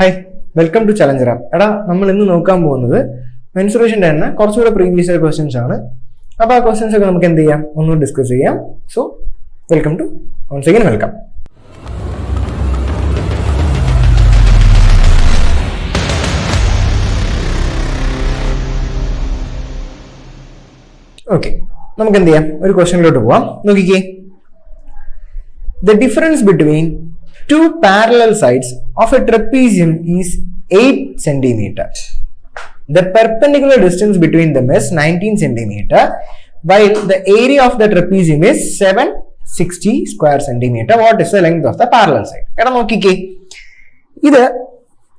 Hi, welcome to Challenger app. എടാ, നമ്മൾ ഇന്ന് നോക്കാൻ പോകുന്നത് മെൻസുറേഷൻ്റെ തന്നെ കുറച്ചുകൂടെ പ്രീവിയസ് ക്വസ്റ്റ്യൻസ് ആണ്. അപ്പോൾ ആ ക്വസ്റ്റ്യൻസ് ഒക്കെ നമുക്ക് എന്ത് ചെയ്യാം, ഒന്നും ഡിസ്കസ് ചെയ്യാം. So welcome to once again welcome. Okay, നമുക്ക് എന്ത് ചെയ്യാം, ഒരു ക്വസ്റ്റ്യനിലോട്ട് പോവാം. നോക്കിക്കേ, the difference between two parallel sides of a trapezium is 8 centimeter. The perpendicular distance between them is 19 centimeter, while the area of the trapezium is 760 square centimeter. What is the length of the parallel side? എടാ നോക്കിക്കേ, ഇത്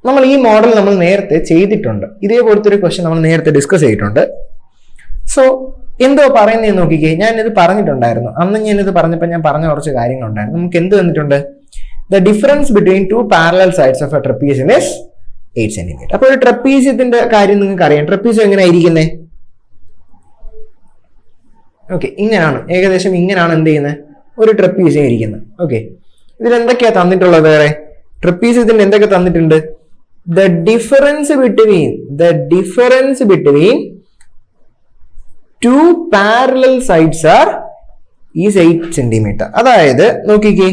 നമ്മൾ ഈ model നമ്മൾ നേരത്തെ ചെയ്തിട്ടുണ്ട്. ഇതേപോലത്തെ ഒരു ക്വസ്റ്റ്യൻ നമ്മൾ നേരത്തെ ഡിസ്കസ് ചെയ്തിട്ടുണ്ട്. സോ എന്തോ പറയുന്നത് നോക്കിക്കേ, ഞാനിത് പറഞ്ഞിട്ടുണ്ടായിരുന്നു അന്ന്. ഞാനിത് പറഞ്ഞപ്പോൾ ഞാൻ പറഞ്ഞ കുറച്ച് കാര്യങ്ങളുണ്ടായിരുന്നു. നമുക്ക് എന്ത് തന്നിട്ടുണ്ട്? The difference between two parallel sides of A trapezium is 8 centimetre. അപ്പോൾ ഒരു ട്രപ്പീസിയത്തിന്റെ കാര്യം നിങ്ങൾക്ക് അറിയാം. ട്രപ്പീസിയം എങ്ങനെ ഇരിക്കുന്നത്? ഓക്കെ, ഇങ്ങനെയാണ്, ഏകദേശം ഇങ്ങനെയാണ് എന്ത് ചെയ്യുന്നത്, ഒരു ട്രപ്പീസിയം ഇരിക്കുന്നത്. ഓക്കെ, ഇതിൽ എന്തൊക്കെയാ തന്നിട്ടുള്ളത്? വേറെ ട്രപ്പീസിയത്തിന്റെ എന്തൊക്കെ തന്നിട്ടുണ്ട്? The difference between two parallel sides are is 8 centimeter. അതായത് നോക്കിക്കേ,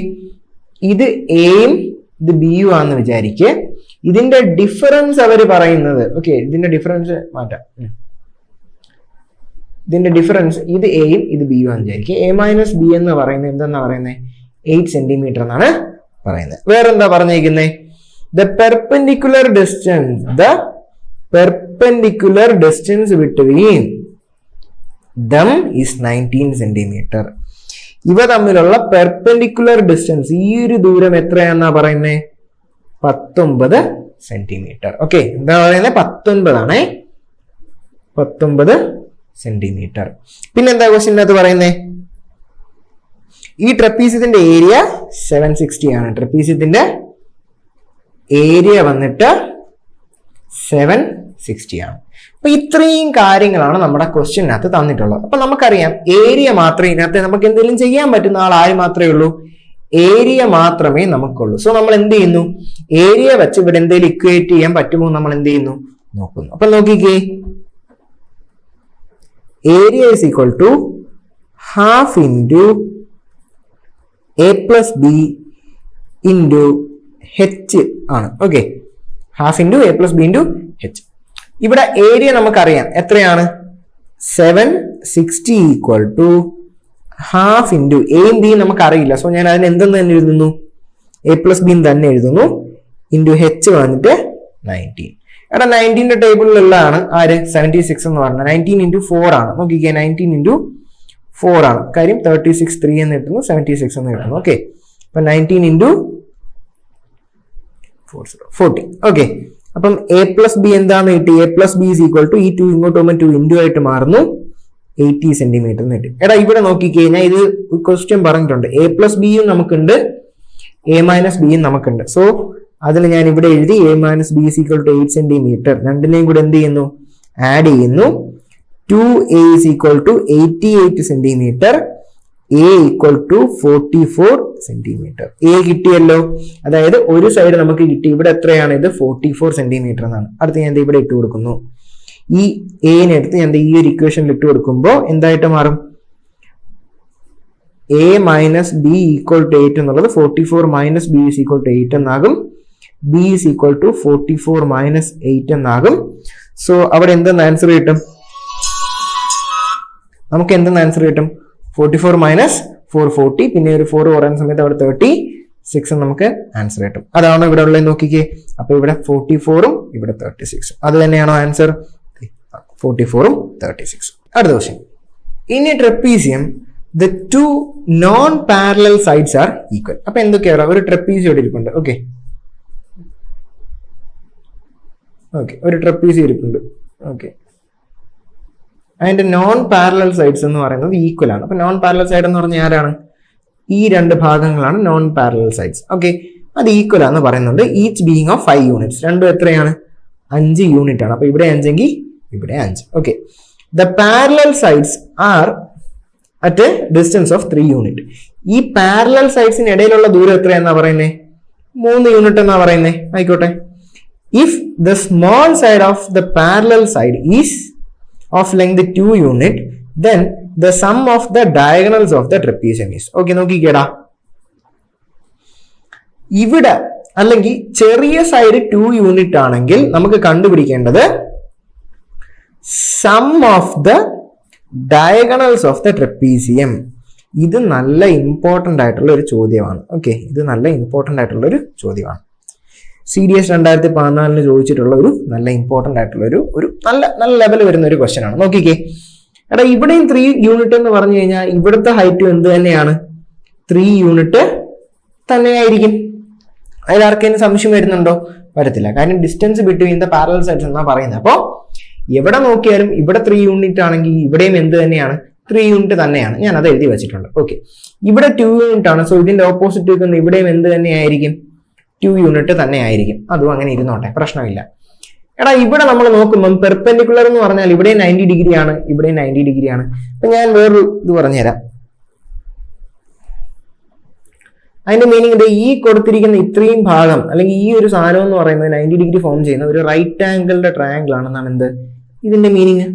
ഇത് എയും ഇത് ബിയും ആണെന്ന് വിചാരിക്കേ. ഇതിന്റെ ഡിഫറൻസ് അവർ പറയുന്നത്, ഓക്കെ, ഇതിന്റെ ഡിഫറൻസ് മാറ്റാം. ഇതിന്റെ ഡിഫറൻസ് ഇത് എയും ഇത് ബിയും ആണെന്ന് വിചാരിക്കുക. എ മൈനസ് ബി എന്ന് പറയുന്നത് എന്തെന്നാ പറയുന്നത്? 8 സെന്റിമീറ്റർ എന്നാണ് പറയുന്നത്. വേറെന്താ പറഞ്ഞേക്കുന്നത്? The perpendicular distance between them is 19 centimeter. ഇവ തമ്മിലുള്ള പെർപെൻഡിക്കുലർ ഡിസ്റ്റൻസ്, ഈ ഒരു ദൂരം എത്രയാണെന്നാ പറയുന്നത്? 19 സെന്റിമീറ്റർ. ഓക്കെ, എന്താ പറയുന്നത്? 19 ആണേ, 19 സെന്റിമീറ്റർ. പിന്നെന്താ ക്വസ്റ്റ്യനകത്ത് പറയുന്നത്? ഈ ട്രപ്പീസിയത്തിന്റെ ഏരിയ 760 ആണ്. ട്രപ്പീസിയത്തിന്റെ ഏരിയ വന്നിട്ട് 760 ആണ്. അപ്പൊ ഇത്രയും കാര്യങ്ങളാണ് നമ്മുടെ ക്വസ്റ്റ്യനകത്ത് തന്നിട്ടുള്ളത്. അപ്പൊ നമുക്കറിയാം ഏരിയ മാത്രമേ ഇതിനകത്ത് നമുക്ക് എന്തെങ്കിലും ചെയ്യാൻ പറ്റുന്ന ആളായി മാത്രമേ ഉള്ളൂ. ഏരിയ മാത്രമേ നമുക്കുള്ളൂ. സോ നമ്മൾ എന്ത് ചെയ്യുന്നു? ഏരിയ വെച്ച് ഇവിടെ എന്തെങ്കിലും ഇക്വേറ്റ് ചെയ്യാൻ പറ്റുമോ നമ്മൾ എന്ത് ചെയ്യുന്നു? നോക്കുന്നു. അപ്പൊ നോക്കിക്കേ, area is equal to half into A plus B into H ആണ്. Okay, half into A plus B into H. ഇവിടെ ഏരിയ നമുക്കറിയാം എത്രയാണ്? 760 ഈക്വൽ ടു ഹാഫ് ഇൻറ്റു എയും ബിയും നമുക്കറിയില്ല. സോ ഞാൻ അതിന് എന്തെന്ന് തന്നെ എഴുതുന്നു? എ പ്ലസ് ബിയും തന്നെ എഴുതുന്നു. ഇൻറ്റു ഹെച്ച് വന്നിട്ട് 19. എടാ 19ന്റെ ടേബിളിലുള്ളതാണ് ആര്? 76 എന്ന് പറഞ്ഞത്. 19 ഇൻറ്റു 4 ആണ്. നോക്കിക്കേ, 19 ഇൻറ്റു 4 ആണ്. കാര്യം 36 3 എന്ന് കിട്ടുന്നു, 76 എന്ന് കിട്ടുന്നു. ഓക്കെ, അപ്പൊ 19 ഇൻറ്റു 40. ഓക്കെ, അപ്പം എ പ്ലസ് ബി എന്താന്ന് കിട്ടി? A plus B is equal to ഈ 2 ഇങ്ങോട്ട് പോകുമ്പോൾ 2 ഇൻറ്റു ആയിട്ട് മാറുന്നു, 80 സെന്റിമീറ്റർ എന്ന് കിട്ടി. എടാ ഇവിടെ നോക്കിക്കേ, ഞാൻ ഇത് ക്വസ്റ്റ്യൻ പറഞ്ഞിട്ടുണ്ട്. എ പ്ലസ് ബിയും നമുക്കുണ്ട്, എ മൈനസ് ബിയും നമുക്കുണ്ട്. സോ അതിൽ ഞാൻ ഇവിടെ എഴുതി A minus B is equal to 8 centimetre. രണ്ടിനെയും കൂടെ എന്ത് ചെയ്യുന്നു? ആഡ് ചെയ്യുന്നു. 2a is equal to 88 centimetre, A equal to 44 centimetre. A കിട്ടിയല്ലോ, അതായത് ഒരു സൈഡ് നമുക്ക് കിട്ടി. ഇവിടെ എത്രയാണ്? ഇത് 44 സെന്റിമീറ്റർ എന്നാണ്. അടുത്ത് ഞാൻ ഇവിടെ ഇട്ട് കൊടുക്കുന്നു. ഈ എനെ എടുത്ത് ഞാൻ ഈ ഒരു ഇക്വേഷനിൽ ഇട്ട് കൊടുക്കുമ്പോൾ എന്തായിട്ട് മാറും? A minus B equal to 8 എന്നുള്ളത് 44 minus B is equal to 8 എന്നാകും. B is equal to 44 minus 8 എന്നാകും. സോ അവിടെ എന്തെന്ന് ആൻസർ കിട്ടും? നമുക്ക് എന്തെന്ന് ആൻസർ കിട്ടും? 44 മൈനസ് 4 40, പിന്നെ ഒരു 4 പറയുന്ന സമയത്ത് അവിടെ 36 നമുക്ക് ആൻസർ കിട്ടും. അതാണോ ഇവിടെ ഉള്ളത്? നോക്കിക്കേ, അപ്പൊ ഇവിടെ 44ഉം ഇവിടെ 36. അത് തന്നെയാണോ ആൻസർ? 44ഉം 36. അടുത്ത question. In A trapezium the two non parallel sides are equal. അപ്പൊ എന്തൊക്കെയാണ്? ഒരു ട്രപ്പീസിയം ഇവിടെ ഇരിപ്പുണ്ട്. ഓക്കെ, ഒരു ട്രപ്പീസിയം ഇരിപ്പുണ്ട്. ഓക്കെ, അതിന്റെ നോൺ പാരലൽ സൈഡ്സ് എന്ന് പറയുന്നത് ഈക്വൽ ആണ്. അപ്പൊ നോൺ പാരലൽ സൈഡ് എന്ന് പറഞ്ഞാൽ ആരാണ്? ഈ രണ്ട് ഭാഗങ്ങളാണ് നോൺ പാരലൽ സൈഡ്സ്. ഓക്കെ, അത് ഈക്വൽ ആണെന്ന് പറയുന്നുണ്ട്. Each being of 5 units. രണ്ടും എത്രയാണ്? 5 യൂണിറ്റ് ആണ്. അപ്പൊ ഇവിടെ 5 എങ്കിൽ ഇവിടെ 5. Okay, the parallel sides are at A distance of 3 unit. ഈ പാരലൽ സൈഡ്സിന് ഇടയിലുള്ള ദൂരം എത്രയാണെന്നാ പറയുന്നത്? 3 യൂണിറ്റ് എന്നാ പറയുന്നത്. ആയിക്കോട്ടെ, if the small side of the parallel side is of length 2 unit, then the sum of the diagonals of the trapezium is. Okay, നോക്കിക്കേടാ, ഇവിടെ അല്ലെങ്കിൽ ചെറിയ സൈഡ് 2 യൂണിറ്റ് ആണെങ്കിൽ നമുക്ക് കണ്ടുപിടിക്കേണ്ടത് sum of the diagonals of the trapezium. ഇത് നല്ല important ആയിട്ടുള്ള ഒരു ചോദ്യമാണ്. ഓക്കെ, ഇത് നല്ല ഇമ്പോർട്ടൻ്റ് ആയിട്ടുള്ള ഒരു ചോദ്യമാണ്. CDS 2014 ചോദിച്ചിട്ടുള്ള ഒരു നല്ല ഇമ്പോർട്ടൻ്റ് ആയിട്ടുള്ള ഒരു നല്ല ലെവൽ വരുന്ന ഒരു ക്വസ്റ്റ്യൻ ആണ്. നോക്കിക്കേ എടാ, ഇവിടെയും 3 യൂണിറ്റ് എന്ന് പറഞ്ഞു കഴിഞ്ഞാൽ ഇവിടുത്തെ ഹൈറ്റും എന്ത് തന്നെയാണ്? 3 യൂണിറ്റ് തന്നെയായിരിക്കും. അതിൽ ആർക്കെങ്കിലും സംശയം വരുന്നുണ്ടോ? വരത്തില്ല. കാര്യം distance between the parallel sides എന്നാ പറയുന്നത്. അപ്പോൾ എവിടെ നോക്കിയാലും ഇവിടെ 3 യൂണിറ്റ് ആണെങ്കിൽ ഇവിടെയും എന്ത് തന്നെയാണ്? 3 യൂണിറ്റ് തന്നെയാണ്. ഞാൻ അത് എഴുതി വെച്ചിട്ടുണ്ട്. ഓക്കെ, ഇവിടെ 2 യൂണിറ്റ് ആണ്. സോ ഇതിന്റെ ഓപ്പോസിറ്റ് വെക്കുന്ന ഇവിടെയും എന്ത് തന്നെയായിരിക്കും? 2 യൂണിറ്റ് തന്നെ ആയിരിക്കും. അതും അങ്ങനെ ഇരുന്നോട്ടെ, പ്രശ്നമില്ല. എടാ, ഇവിടെ നമ്മൾ നോക്കുമ്പം പെർപെൻഡിക്കുലർ എന്ന് പറഞ്ഞാൽ ഇവിടെ 90 ഡിഗ്രി ആണ്, ഇവിടെ 90 ഡിഗ്രി ആണ്. അപ്പൊ ഞാൻ വേറൊരു ഇത് പറഞ്ഞുതരാം. അതിന്റെ മീനിങ് ഈ കൊടുത്തിരിക്കുന്ന ഇത്രയും ഭാഗം അല്ലെങ്കിൽ ഈ ഒരു സാധനം എന്ന് പറയുന്നത് 90 ഡിഗ്രി ഫോം ചെയ്യുന്ന ഒരു റൈറ്റ് ആംഗിളിന്റെ ട്രയാംഗിൾ ആണെന്നാണ് എന്ത് ഇതിന്റെ മീനിങ്.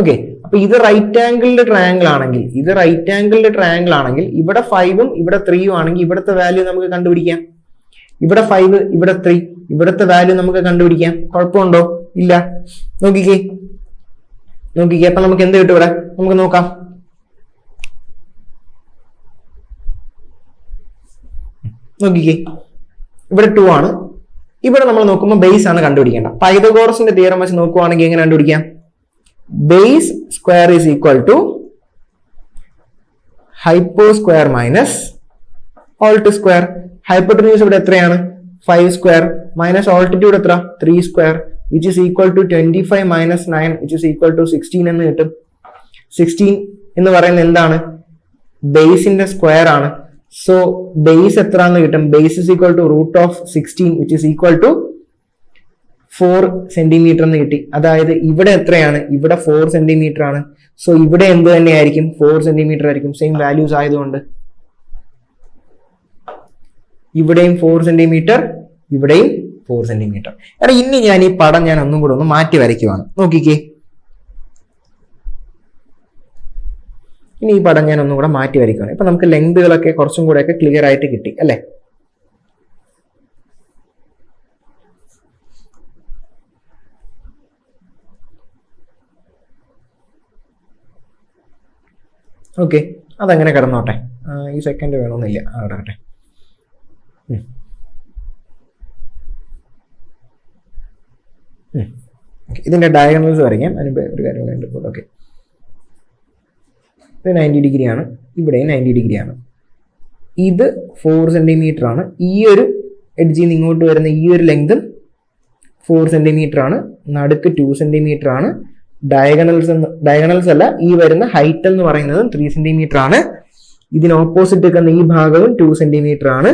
ഓക്കെ, അപ്പൊ ഇത് റൈറ്റ് ആംഗിളിന്റെ ട്രയാംഗിൾ ആണെങ്കിൽ ഇവിടെ 5ഉം ഇവിടെ 3ഉം ആണെങ്കിൽ ഇവിടുത്തെ വാല്യൂ നമുക്ക് കണ്ടുപിടിക്കാം. ഇവിടെ 5, ഇവിടെ 3, ഇവിടുത്തെ വാല്യൂ നമുക്ക് കണ്ടുപിടിക്കാം. കുഴപ്പമുണ്ടോ? ഇല്ല. നോക്കിക്കേ. അപ്പൊ നമുക്ക് എന്ത് കിട്ടും? ഇവിടെ നമുക്ക് നോക്കാം. നോക്കിക്കേ, ഇവിടെ 2 ആണ്. ഇവിടെ നമ്മൾ നോക്കുമ്പോൾ ബേസ് ആണ് കണ്ടുപിടിക്കേണ്ടത്. പൈതഗോറസിന്റെ തിയറം വെച്ച് നോക്കുവാണെങ്കിൽ എങ്ങനെ കണ്ടുപിടിക്കാം? Base square is equal to hypo square minus alt square. Hypotenuse ഇവിടെ എത്രയാണ്? 5 സ്ക്വയർ മൈനസ് ഓൾട്ടിറ്റ്യൂഡ് എത്ര? 3 square which is equal to 25 minus 9 which is equal to 16 എന്ന് കിട്ടും. 16 എന്ന് പറയുന്നത് എന്താണ്? ബേസിന്റെ സ്ക്വയർ ആണ്. സോ ബേസ് എത്ര എന്ന് കിട്ടും? Base is equal to root of 16 which is equal to 4 centimetre എന്ന് കിട്ടി. അതായത് ഇവിടെ എത്രയാണ്? ഇവിടെ 4 സെന്റിമീറ്റർ ആണ്. സോ ഇവിടെ എന്ത് തന്നെയായിരിക്കും? 4 സെന്റിമീറ്റർ ആയിരിക്കും. സെയിം വാല്യൂസ് ആയതുകൊണ്ട് ഇവിടെയും 4 സെന്റിമീറ്റർ, ഇവിടെയും 4 സെന്റിമീറ്റർ. എടാ, ഇനി ഞാൻ ഈ പടം ഒന്നും കൂടെ ഒന്ന് മാറ്റി വരയ്ക്കുവാണ്. നോക്കിക്കേ, ഇനി ഈ പടം ഞാൻ ഒന്നും കൂടെ മാറ്റി വരയ്ക്കുവാണ്. ഇപ്പൊ നമുക്ക് ലെങ്തുകളൊക്കെ കുറച്ചും കൂടെ ഒക്കെ ക്ലിയർ ആയിട്ട് കിട്ടി അല്ലേ? ഓക്കെ, അതങ്ങനെ കിടന്നോട്ടെ. ഈ സെക്കൻഡ് വേണമെന്നില്ല, കിടക്കട്ടെ. ഇതിന്റെ ഡയഗണൽസ് വരയ്ക്കാം. അതിന് ഒരു കാര്യം വേണ്ട. ഓക്കെ, ഇത് 90 ഡിഗ്രിയാണ്, ഇവിടെയും 90 ഡിഗ്രിയാണ്. ഇത് 4 സെന്റിമീറ്റർ ആണ്. ഈ ഒരു എഡ്ജിൽ നിന്ന് ഇങ്ങോട്ട് വരുന്ന ഈ ഒരു ലെങ്തും 4 സെന്റിമീറ്റർ ആണ്. നടുക്ക് 2 സെന്റിമീറ്റർ ആണ്. ഡയഗണൽസ് അല്ല, ഈ വരുന്ന ഹൈറ്റ് എന്ന് പറയുന്നത് 3 സെന്റിമീറ്റർ ആണ്. ഇതിന് ഓപ്പോസിറ്റ് നിൽക്കുന്ന ഈ ഭാഗവും 2 സെന്റിമീറ്റർ ആണ്.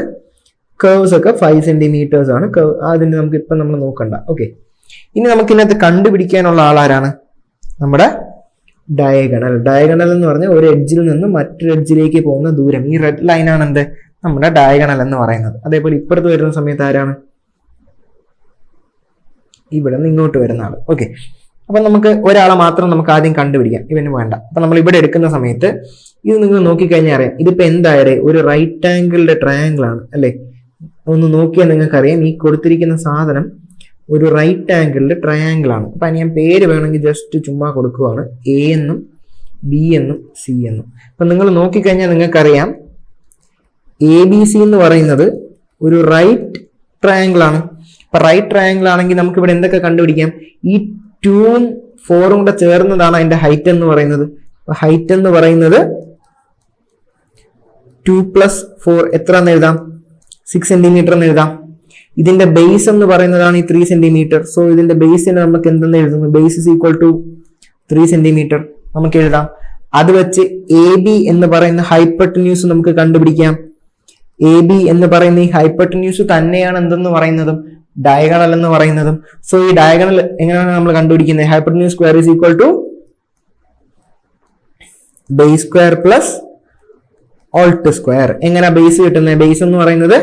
കേർവ്സ് ഒക്കെ 5 സെന്റിമീറ്റേഴ്സ് ആണ്. അതിന് നമുക്ക് ഇപ്പം നമ്മൾ നോക്കണ്ട. ഓക്കെ, ഇനി നമുക്ക് ഇതിനകത്ത് കണ്ടുപിടിക്കാനുള്ള ആളാരാണ്? നമ്മുടെ ഡയഗണൽ എന്ന് പറഞ്ഞാൽ ഒരു എഡ്ജിൽ നിന്ന് മറ്റൊരു എഡ്ജിലേക്ക് പോകുന്ന ദൂരം. ഈ റെഡ് ലൈൻ ആണ് എന്ത്? നമ്മുടെ ഡയഗണൽ എന്ന് പറയുന്നത്. അതേപോലെ ഇപ്പുറത്ത് വരുന്ന സമയത്ത് ആരാണ്? ഇവിടെ നിന്ന് ഇങ്ങോട്ട് വരുന്ന ആള്. ഓക്കെ, അപ്പൊ നമുക്ക് ഒരാളെ മാത്രം നമുക്ക് ആദ്യം കണ്ടുപിടിക്കാം, ഇവന് വേണ്ട. അപ്പൊ നമ്മൾ ഇവിടെ എടുക്കുന്ന സമയത്ത് ഇത് നിങ്ങൾ നോക്കിക്കഴിഞ്ഞാൽ അറിയാം, ഇതിപ്പോ എന്തായാലേ ഒരു റൈറ്റ് ആംഗിളിന്റെ ട്രയാംഗിൾ ആണ് അല്ലെ? ഒന്ന് നോക്കിയാൽ നിങ്ങൾക്കറിയാം ഈ കൊടുത്തിരിക്കുന്ന സാധനം ഒരു റൈറ്റ് ആംഗിളിന്റെ ട്രയാംഗിൾ ആണ്. അപ്പൊ ഞാൻ പേര് വേണമെങ്കിൽ ജസ്റ്റ് ചുമ്മാ കൊടുക്കുവാണ്, എ എന്നും ബി എന്നും സി എന്നും. അപ്പൊ നിങ്ങൾ നോക്കിക്കഴിഞ്ഞാൽ നിങ്ങൾക്കറിയാം ABC എന്ന് പറയുന്നത് ഒരു റൈറ്റ് ട്രയാംഗിൾ ആണ്. അപ്പൊ റൈറ്റ് ട്രയാംഗിൾ ആണെങ്കിൽ നമുക്ക് ഇവിടെ എന്തൊക്കെ കണ്ടുപിടിക്കാം? ഈ 2ഉം 4ഉം കൂടെ ചേർന്നതാണ് അതിന്റെ ഹൈറ്റ് എന്ന് പറയുന്നത്. ഹൈറ്റ് എന്ന് പറയുന്നത് 2 + 4 എത്ര എന്ന് എഴുതാം? 6 സെന്റിമീറ്റർ എന്ന് എഴുതാം. ഇതിന്റെ ബേസ് എന്ന് പറയുന്നതാണ് ഈ 3 സെന്റിമീറ്റർ. സോ ഇതിന്റെ ബേസിനെ നമുക്ക് എന്തെന്ന് എഴുതുന്നു? Base is equal to 3 centimetre നമുക്ക് എഴുതാം. അത് വെച്ച് AB എന്ന് പറയുന്ന ഹൈപ്പോട്ടന്യൂസ് നമുക്ക് കണ്ടുപിടിക്കാം. AB എന്ന് പറയുന്ന ഈ ഹൈപ്പോട്ടന്യൂസ് തന്നെയാണ് എന്തെന്ന് പറയുന്നതും ഡയഗണൽ എന്ന് പറയുന്നതും. സോ ഈ ഡയഗണൽ എങ്ങനെയാണ് നമ്മൾ കണ്ടുപിടിക്കുന്നത്? Hypotenuse square is equal to base square plus alt square. എങ്ങനെ ബേസ് കിട്ടുന്നത്? ബേസ് എന്ന് പറയുന്നത്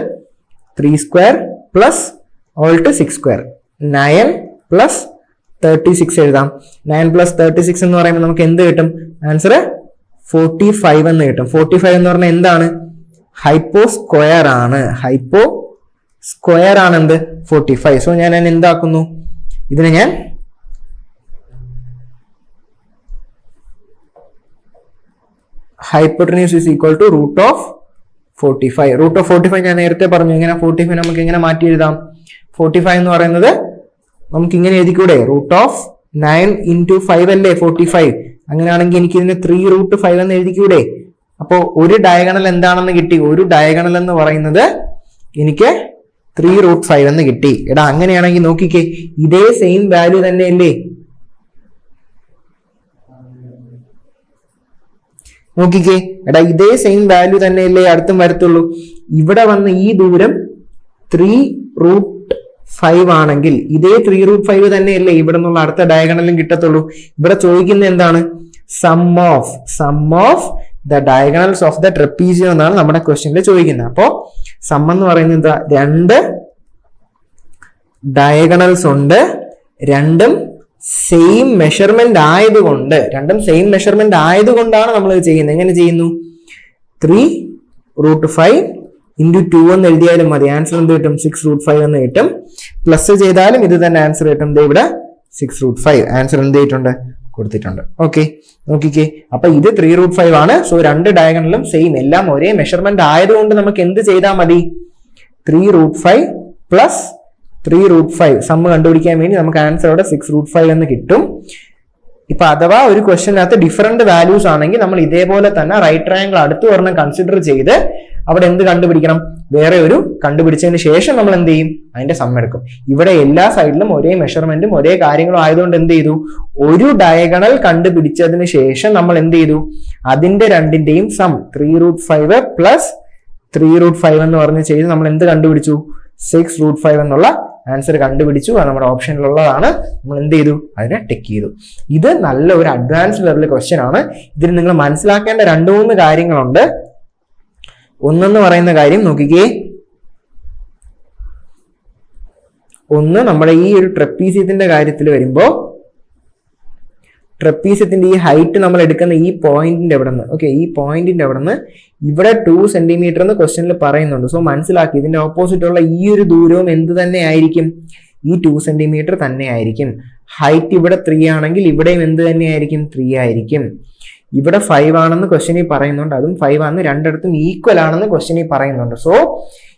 3 square plus alt 6 square 9 plus 36 എഴുതാം. 9 പ്ലസ് 36 എന്ന് പറയുമ്പോൾ നമുക്ക് എന്ത് കിട്ടും? ആൻസർ 45 എന്ന് കിട്ടും. 45 എന്ന് പറഞ്ഞാൽ എന്താണ്? ഹൈപ്പോ സ്ക്വയർ ആണ്. ഹൈപ്പോ സ്ക്വയർ ആണ് എന്ത്? 45. സോ ഞാൻ എന്താക്കുന്നു? ഇതിനെ ഞാൻ hypotenuse is equal to root of 45. Root of 45 ഞാൻ നേരത്തെ പറഞ്ഞു. ഇങ്ങനെ 45 നമുക്ക് എങ്ങനെ മാറ്റി എഴുതാം? 45 എന്ന് പറയുന്നത് നമുക്ക് ഇങ്ങനെ എഴുതിക്കൂടെ? റൂട്ട് ഓഫ് 9 into 5 അല്ലേ 45. അങ്ങനെയാണെങ്കിൽ എനിക്ക് ഇതിന് 3√5 എന്ന് എഴുതിക്കൂടെ? അപ്പോൾ ഒരു ഡയഗണൽ എന്താണെന്ന് കിട്ടി? ഒരു ഡയഗണൽ എന്ന് പറയുന്നത് എനിക്ക് 3√5 എന്ന് കിട്ടി. എടാ അങ്ങനെയാണെങ്കിൽ നോക്കിക്കേ, ഇതേ സെയിം വാല്യൂ തന്നെയല്ലേ? നോക്കിക്കേ എടാ, ഇതേ സെയിം വാല്യൂ തന്നെയല്ലേ അടുത്തും വരത്തുള്ളൂ. ഇവിടെ വന്ന് ഈ ദൂരം 3√5 ആണെങ്കിൽ ഇതേ 3√5 തന്നെയല്ലേ ഇവിടെ നിന്നുള്ള അടുത്ത ഡയഗണലും കിട്ടത്തുള്ളൂ. ഇവിടെ ചോദിക്കുന്നത് എന്താണ്? Sum of the diagonals of the trapezium എന്നാണ് നമ്മുടെ ക്വസ്റ്റ്യനിൽ ചോദിക്കുന്നത്. അപ്പോ സം എന്ന് പറയുന്നത് എന്താ? 2 ഡയഗണൽസ് ഉണ്ട്, രണ്ടും സെയിം മെഷർമെന്റ് ആയതുകൊണ്ടാണ് നമ്മൾ ഇത് ചെയ്യുന്നത്. എങ്ങനെ ചെയ്യുന്നു? 3√5 into 2 എന്ന് എഴുതിയാലും മതി. ആൻസർ എന്ത് കിട്ടും? 6√5 എന്ന് കിട്ടും. പ്ലസ് ചെയ്താലും ഇത് തന്നെ ആൻസർ കിട്ടും. ഇവിടെ 6√5 ആൻസർ എന്ത് ചെയ്തിട്ടുണ്ട്? കൊടുത്തിട്ടുണ്ട്. ഓക്കെ, നോക്കിക്കേ, അപ്പൊ ഇത് 3√5 ആണ്. സോ രണ്ട് ഡയഗണലും സെയിം, എല്ലാം ഒരേ മെഷർമെന്റ് ആയതുകൊണ്ട് നമുക്ക് എന്ത് ചെയ്താൽ മതി? 3√5 പ്ലസ് 3√5 സമ്മ് കണ്ടുപിടിക്കാൻ വേണ്ടി നമുക്ക് ആൻസർ അവിടെ 6√5 എന്ന് കിട്ടും. ഇപ്പൊ അഥവാ ഒരു ക്വസ്റ്റ്യനകത്ത് ഡിഫറെന്റ് വാല്യൂസ് ആണെങ്കിൽ നമ്മൾ ഇതേപോലെ തന്നെ റൈറ്റ് ട്രയാങ്കിൾ അടുത്ത് ഒരെണ്ണം കൺസിഡർ ചെയ്ത് അവിടെ എന്ത് കണ്ടുപിടിക്കണം? വേറെ ഒരു കണ്ടുപിടിച്ചതിന് ശേഷം നമ്മൾ എന്ത് ചെയ്യും? അതിന്റെ സം എടുക്കും. ഇവിടെ എല്ലാ സൈഡിലും ഒരേ മെഷർമെന്റും ഒരേ കാര്യങ്ങളും ആയതുകൊണ്ട് എന്ത് ചെയ്തു? ഒരു ഡയഗണൽ കണ്ടുപിടിച്ചതിന് ശേഷം നമ്മൾ എന്ത് ചെയ്തു? അതിന്റെ രണ്ടിന്റെയും സം 3√5 പ്ലസ് 3√5 എന്ന് പറഞ്ഞ് ചെയ്ത് നമ്മൾ എന്ത് കണ്ടുപിടിച്ചു? 6√5 എന്നുള്ള ആൻസർ കണ്ടുപിടിച്ചു. അത് നമ്മുടെ ഓപ്ഷനിലുള്ളതാണ്. നമ്മൾ എന്ത് ചെയ്തു? അതിനെ ടിക്ക് ചെയ്തു. ഇത് നല്ല ഒരു അഡ്വാൻസ് ലെവൽ ക്വസ്റ്റ്യൻ ആണ്. ഇതിൽ നിങ്ങൾ മനസ്സിലാക്കേണ്ട 2-3 കാര്യങ്ങളുണ്ട്. ഒന്നെന്ന് പറയുന്ന കാര്യം നോക്കിക്കേ, ഒന്ന് നമ്മുടെ ഈ ഒരു ട്രപ്പീസിയത്തിന്റെ കാര്യത്തിൽ വരുമ്പോ ട്രപ്പീസിയത്തിന്റെ ഈ ഹൈറ്റ് നമ്മൾ എടുക്കുന്ന ഈ പോയിന്റിന്റെ അവിടെ നിന്ന്, ഓക്കെ, ഈ പോയിന്റിന്റെ അവിടെ നിന്ന് ഇവിടെ 2 സെന്റിമീറ്റർ എന്ന് ക്വസ്റ്റ്യനിൽ പറയുന്നുണ്ട്. സോ മനസ്സിലാക്കി, ഇതിന്റെ ഓപ്പോസിറ്റ് ഉള്ള ഈ ഒരു ദൂരവും എന്ത് തന്നെ ആയിരിക്കും? ഈ 2 സെന്റിമീറ്റർ തന്നെ ആയിരിക്കും. ഹൈറ്റ് ഇവിടെ 3 ആണെങ്കിൽ ഇവിടെയും എന്ത് തന്നെ ആയിരിക്കും? 3 ആയിരിക്കും. ഇവിടെ 5 ആണെന്ന് ക്വസ്റ്റ്യനിൽ പറയുന്നുണ്ട്, അതും 5 ആണ്. രണ്ടിടത്തും ഈക്വൽ ആണെന്ന് ക്വസ്റ്റ്യനിൽ പറയുന്നുണ്ട്. സോ